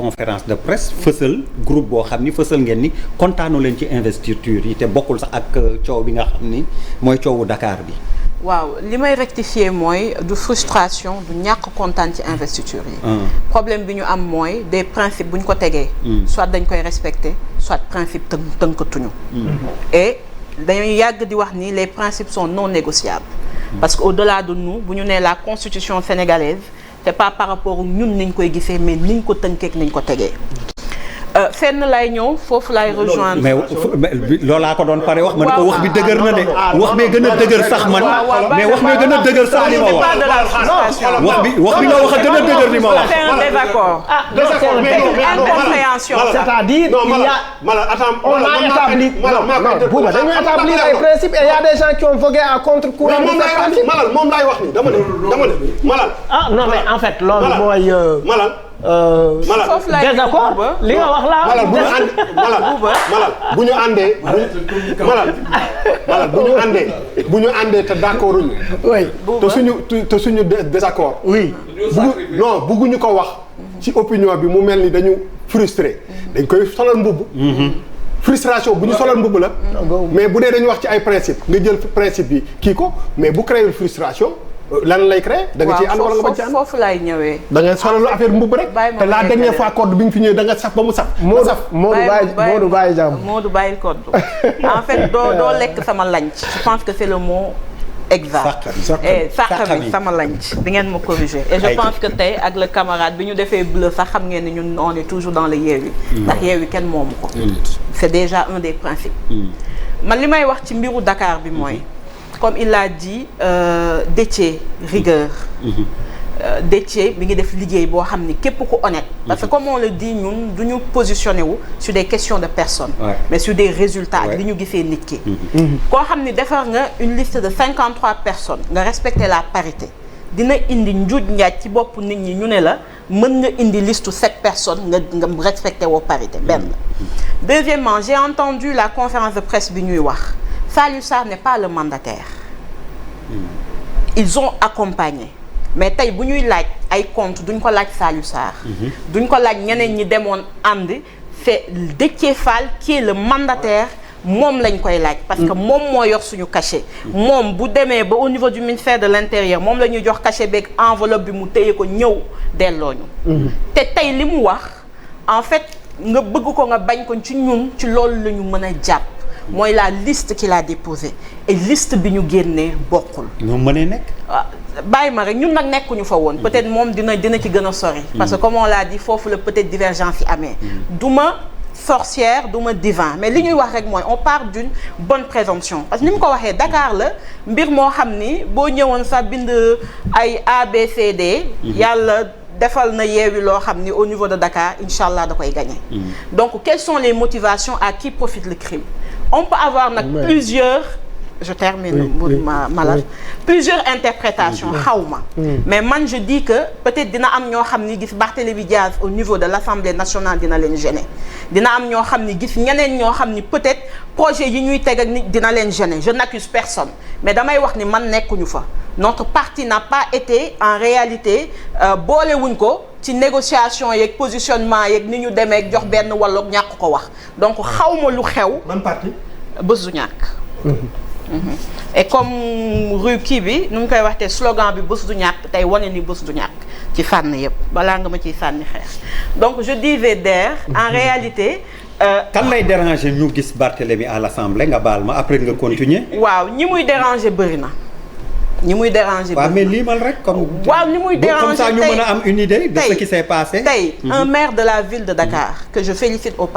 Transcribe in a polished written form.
conférence de presse fësal groupe boo xam ni fësal ngeen ni kontaanoo leen ci investiture yi te bokkul sax ak coow bi nga xam ni mooy coowu Dakar bi. waaw li may rectifier mooy du frustration du ñàkk kontaan ci investiture yi. problème bi ñu am mooy des principes bu ñu ko tegee. soit dañ koy respecter soit principe tënkatuñu. et dañuy yàgg di wax ni les principes sont non négociables. parce que au-delà de nous bu ñu nee la constitution sénégalaise. c'est pas par rapport ñun niñ koy gisee mais niñ ko tënkeek niñ ko tegee fenn lay ñëw foofu lay rejoindre. mais loolaa ko doon pare wax man ko wax bi dëgër na de wax bee gën a dëgër sax man mais wax bee gën a dëgër sax li ma wax wax bi nga wax a gën a dëgër li ma wax. c'est un désaccord. incompréhension. c'est-à-dire on a établi Bouba dañu établir ay principes et il y a des gens qui ont vogué à contre-courant. Malal moom laay wax ni dama ne Malal. ah non mais en fait loolu mooy. Malal. désaccord li nga wax la. Malal bu ñu àndee. Malal bu ñu àndee te d'accord uñu. oui te suñu désaccord. oui. bugguñu ko wax. ci opinion bi mu mel ni dañu frustré. dañ koy solal mbubb. frustration bu ñu solal mbubb la. mais bu dee dañu wax ci ay principe nga jël principe bi kii ko mais bu créé frustration. lan lay créé da nga ciy ànd wala nga bañ ci ànd foofu laay ñëwee. da nga solal affaire mbubb rek. te la dernière fois code bi nga fi ñëwee da nga saf ba mu saf. Modou bàyyi jàmm. Modou bàyyi code en fait doo lekk sama lanc. je pense que c'est le mot exact. sàq bi sama lanc di ngeen ma corriger. et je pense que tey ak le camarade bi ñu defee bleu sax xam ngeen ni ñun on est toujours dans le Yewwi. ndax Yewwi kenn moomu ko. c'est déjà un des principes. man li may wax ci mbiru Dakar bi mooy. comme il l'a dit Déthié rigueur. Déthié mi ngi def liggéey boo xam ni képp ku honnête. parce que comme on le dit ñun du ñu positionné wu sur des questions de personnes. mais sur des résultats ak li ñu gisee nit ki. koo xam ni defar nga une liste de 53 personnes nga respecter la parité dina indi njuuj njaaj ci bopp nit ñi ñu ne la mën nga indi liste 7 personnes nga respecté woo parité benn. deuxièmement j'ai entendu la conférence de presse bi ñuy wax. Saliou Sarr n'est pas le mandataire. Ils ont accompagné mais tey bu ñuy laaj ay compte duñ ko laaj Saliou Sarr. duñ ko laaj ñeneen ñi demoon ànd c'est Déthié Fall qui est le mandataire moom lañ koy laaj. parce que moom moo yor suñu cachet. moom bu demee ba au niveau du ministère de l'intérieur moom la ñuy jox cachet beeg enveloppe bi mu téye ko ñëw delloo ñu. te tey li mu wax en fait nga bëgg ko nga bañ ko ci ñun ci loolu la ñu mën a jàpp. mooy la liste qu'il a déposée et liste bi ñu génnee bokkul. ñoo mënee nekk. bàyyi ma rek ñun nag nekkuñu fa woon. peut-être moom dina ci gën a sori. parce que comme on l'a dit foofu la peut-être divergence yi amee. du ma sorcière du ma divin mais li ñuy wax rek mooy on part d'une bonne présomption parce que ni mu ko waxee Dakar la mbir moo xam ni boo ñëwoon sax bind ay ABCD. yàlla. defal na Yewwi loo xam ni au niveau de Dakar incha allah da koy gagner. donc quelles sont les motivations à qui profite le crime on peut avoir nag plusieurs je termine Malal plusieurs interprétations xawma mais man je dis que peut-être dina am ñoo xam ni gis Barthélémy Diaz au niveau de l'Assemblée nationale dina leen gêner dina am ñoo xam ni gis ñeneen ñoo xam ni peut-être projet yi ñuy teg ak nit dina leen gêner je n'accuse personne mais damay wax ni man nekkuñu fa notre parti n'a pas été en réalité boolewuñ ko ci négociation yeeg positionnement yeeg ni ñu demee jox benn wàllu ñàkk ko wax donc xawma lu xew. ban parti. bés du ñàkk. et comme rue kii bi nu mu koy waxtee slogan bi bés du ñàkk tey wane ni bés du ñàkk ci fànn yëpp balaa nga ma ciy sànni xeex donc je disais d'ailleurs en réalité. kan lay déranger ñu gis Barthélémy à l'Assemblée nga baal ma après nga continuer. waaw ñi muy déranger bëri na. ñi muy déranger. waaw mais limal rek comme. waaw ñi muy déranger comme ça ñu mën a am une idée de ce qui s'est passé. tey un maire de la ville de Dakar que je félicite au passage.